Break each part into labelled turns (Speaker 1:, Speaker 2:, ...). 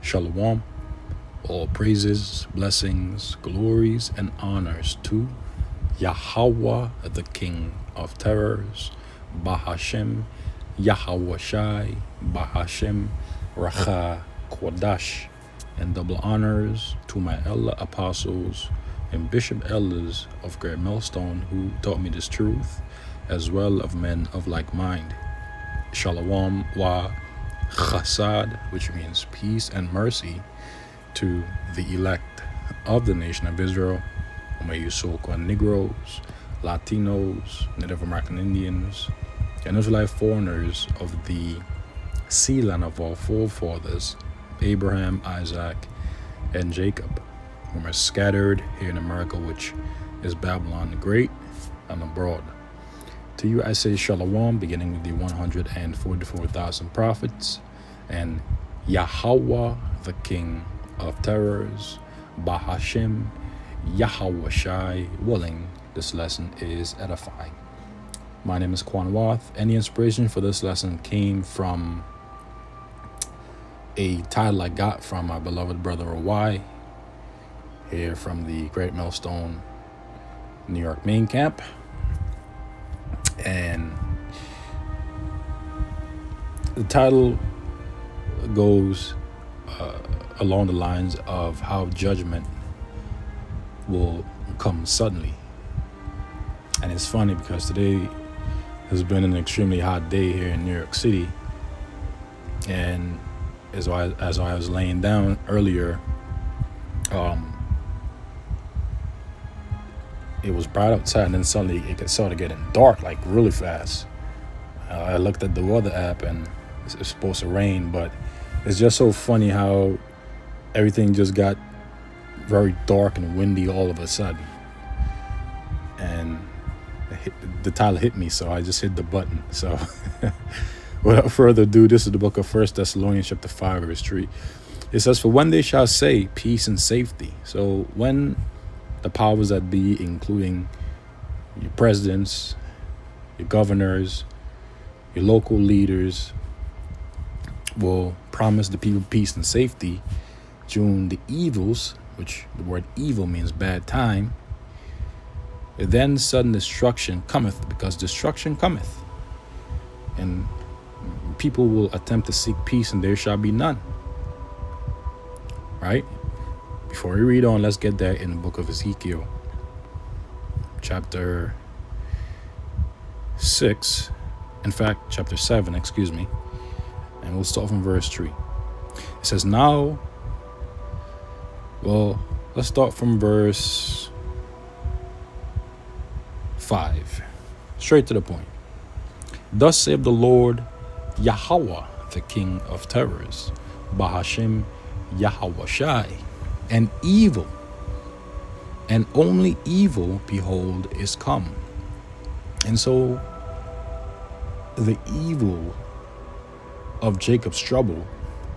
Speaker 1: Shalom. All praises, blessings, glories, and honors to Yahweh, the King of Terrors, Bahashem, Yahweh Shai, Bahashem, Racha, Kwadash, and double honors to my elder apostles and bishop elders of Great Millstone who taught me this truth, as well of men of like mind. Shalom wa chasad, which means peace and mercy, to the elect of the nation of Israel, may you so-called Negroes, Latinos, Native American Indians, and Israelite foreigners of the sea land of our forefathers, Abraham, Isaac, and Jacob, whom are scattered here in America, which is Babylon the Great and abroad. To you I say Shalom, beginning with the 144,000 prophets, and Yahweh, the King of Terrors, Bahashem, Yahweh Shai, willing, this lesson is edifying. My name is Quan Wath, and the inspiration for this lesson came from a title I got from my beloved brother Y, here from the Great Millstone, New York main camp. And the title goes along the lines of how judgment will come suddenly. And it's funny because today has been an extremely hot day here in New York City. And as I was laying down earlier, it was bright outside, and then suddenly it started getting dark, like really fast. I looked at the weather app, and it's supposed to rain, but it's just so funny how everything just got very dark and windy all of a sudden. And the title hit me, so I just hit the button. So without further ado, this is the book of 1 Thessalonians chapter 5, verse 3. It says, "For when they shall say peace and safety." So when the powers that be, including your presidents, your governors, your local leaders, will promise the people peace and safety during the evils, which the word evil means bad time, then sudden destruction cometh, because destruction cometh. And people will attempt to seek peace, and there shall be none. Right? Before we read on, let's get there in the book of Ezekiel, chapter 6. In fact, chapter 7, and we'll start from verse 3. It says, let's start from verse 5, straight to the point. "Thus saith the Lord Yahweh, the King of Terrors, Bahashem, Yahweh Shai, and evil, and only evil, behold, is come." And so the evil of Jacob's trouble,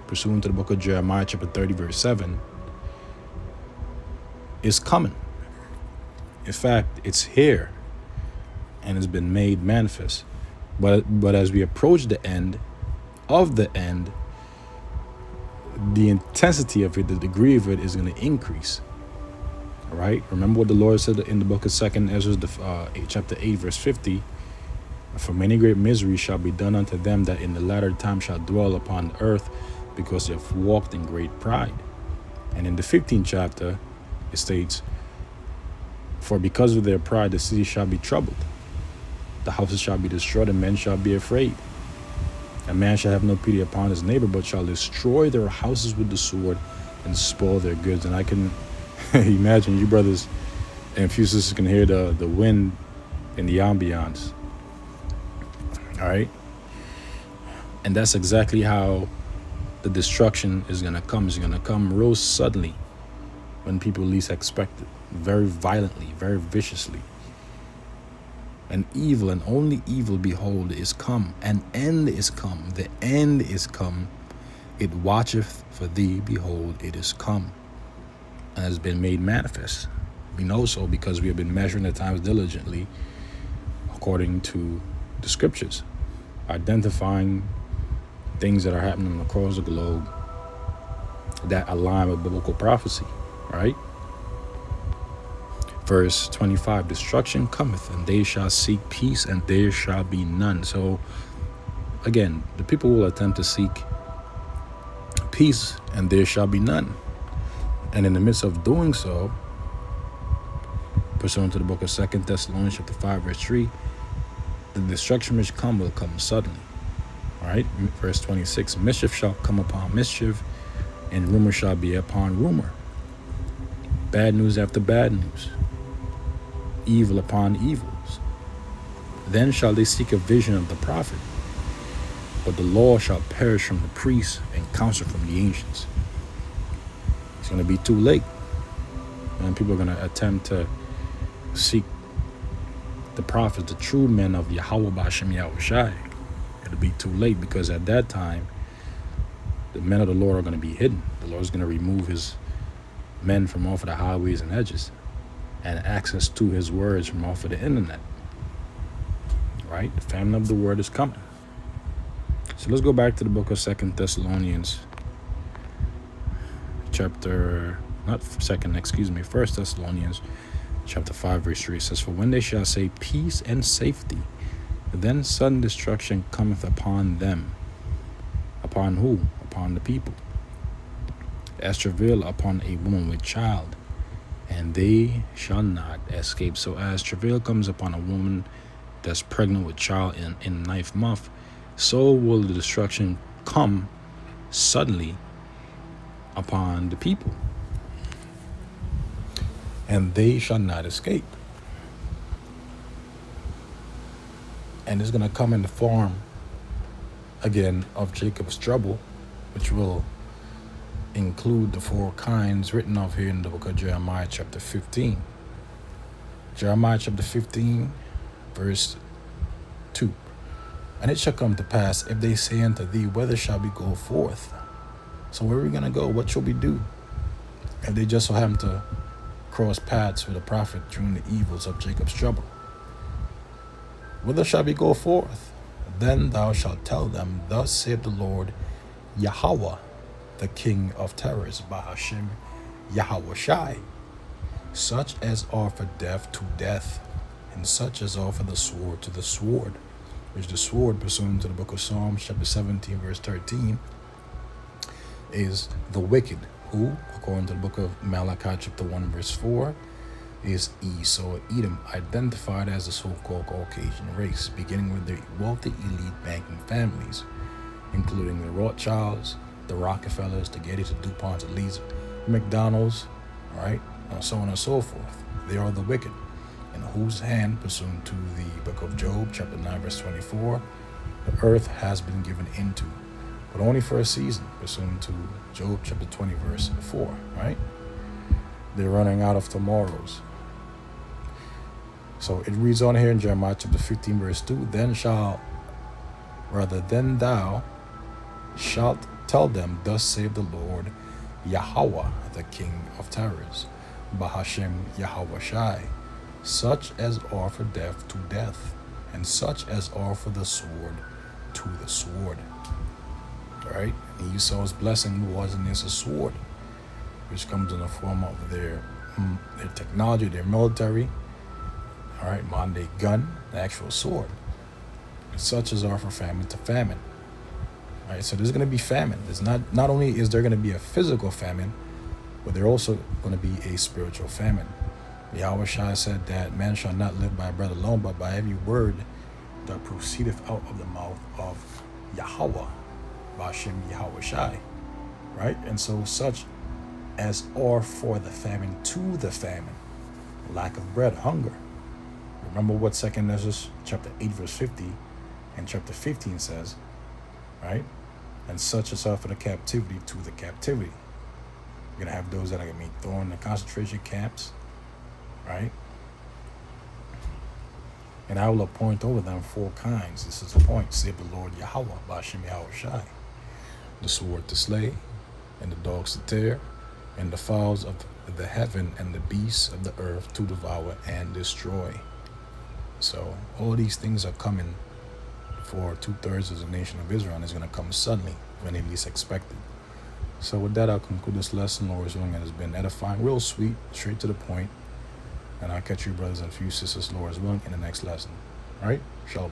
Speaker 1: pursuant to the book of Jeremiah chapter 30 verse 7, is coming. In fact, it's here and has been made manifest. But as we approach the end of the end, the intensity of it, the degree of it, is going to increase. All right? Remember what the Lord said in the book of 2 Ezra, chapter 8, verse 50. "For many great miseries shall be done unto them that in the latter time shall dwell upon the earth, because they have walked in great pride." And in the 15th chapter, it states, "For because of their pride, the city shall be troubled. The houses shall be destroyed, and men shall be afraid. A man shall have no pity upon his neighbor, but shall destroy their houses with the sword and spoil their goods." And I can imagine you brothers and few sisters can hear the wind in the ambiance. All right? And that's exactly how the destruction is going to come. It's going to come real suddenly, when people least expect it, very violently, very viciously. "And evil, and only evil, behold, is come. An end is come. The end is come. It watcheth for thee, behold, it is come, and has been made manifest." We know so because we have been measuring the times diligently, according to the scriptures, identifying things that are happening across the globe that align with biblical prophecy, right? Verse 25, destruction cometh, and they shall seek peace, and there shall be none. So again, the people will attempt to seek peace, and there shall be none. And in the midst of doing so, pursuant to the book of 2 Thessalonians chapter 5, verse 3, the destruction which come will come suddenly. All right, verse 26, mischief shall come upon mischief, and rumor shall be upon rumor. Bad news after bad news. Evil upon evils. Then shall they seek a vision of the prophet, but the law shall perish from the priests and counsel from the ancients. It's going to be too late. And people are going to attempt to seek the prophets, the true men of Yahweh B'Hashem Yahweh Shai. It'll be too late, because at that time, the men of the Lord are going to be hidden. The Lord is going to remove his men from off of the highways and edges, and access to his words from off of the internet. Right? The famine of the word is coming. So let's go back to the book of 2 Thessalonians chapter, not 2nd, excuse me, 1 Thessalonians chapter 5, verse 3. It says, for when they shall say peace and safety, then sudden destruction cometh upon them. Upon who? Upon the people. As travail upon a woman with child, and they shall not escape. So as travail comes upon a woman that's pregnant with child in ninth month, so will the destruction come suddenly upon the people, and they shall not escape. And it's going to come in the form, again, of Jacob's trouble, which will include the 4 kinds written of here in the book of Jeremiah chapter 15. Jeremiah chapter 15, verse 2. And it shall come to pass, if they say unto thee, whither shall we go forth? So where are we going to go? What shall we do? If they just so happen to cross paths with a prophet during the evils of Jacob's trouble. Whither shall we go forth? Then thou shalt tell them, thus saith the Lord Yahweh, the King of terrors, B'Hashem Yahweh Shai, such as are for death to death, and such as are for the sword to the sword. Which the sword, pursuant to the book of Psalms, chapter 17, verse 13, is the wicked, who, according to the book of Malachi, chapter 1, verse 4, is Esau, Edom, identified as the so-called Caucasian race, beginning with the wealthy elite banking families, including the Rothschilds, the Rockefellers, the Gettys, the DuPonts, the Lees, McDonald's, all right, and so on and so forth. They are the wicked, in whose hand, pursuant to the book of Job, chapter 9, verse 24, the earth has been given into, but only for a season, pursuant to Job, chapter 20, verse 4, right? They're running out of tomorrows. So it reads on here in Jeremiah chapter 15, verse 2, then thou shalt tell them, thus saith the Lord Yahweh, the King of terrors, B'Hashem Yahweh Shai, such as are for death to death, and such as are for the sword to the sword. All right? And Esau's blessing was in this a sword, which comes in the form of their technology, their military, all right, modern day gun, the actual sword. Such as are for famine to famine. All right, so there's going to be famine. There's not only is there going to be a physical famine, but there's also going to be a spiritual famine. Yahweh Shai said that man shall not live by bread alone, but by every word that proceedeth out of the mouth of Yahweh, B'Hashem Yahweh Shai. Right? And so such as are for the famine to the famine, lack of bread, hunger. Remember what 2 Ezra chapter 8, verse 50 and chapter 15 says, right? And such as are for the captivity to the captivity. You're going to have those that are going to be thrown in the concentration camps, right? And I will appoint over them 4 kinds. This is the point, saith the Lord Yahweh, B'Hashem Yahweh Shai. The sword to slay, and the dogs to tear, and the fowls of the heaven, and the beasts of the earth to devour and destroy. So all these things are coming for 2/3 of the nation of Israel, and it's going to come suddenly when they least expected. So with that, I'll conclude this lesson. Lord's willing, it has been edifying, real sweet, straight to the point. And I'll catch you brothers and few sisters, Lord's willing, in the next lesson. All right? Shalom.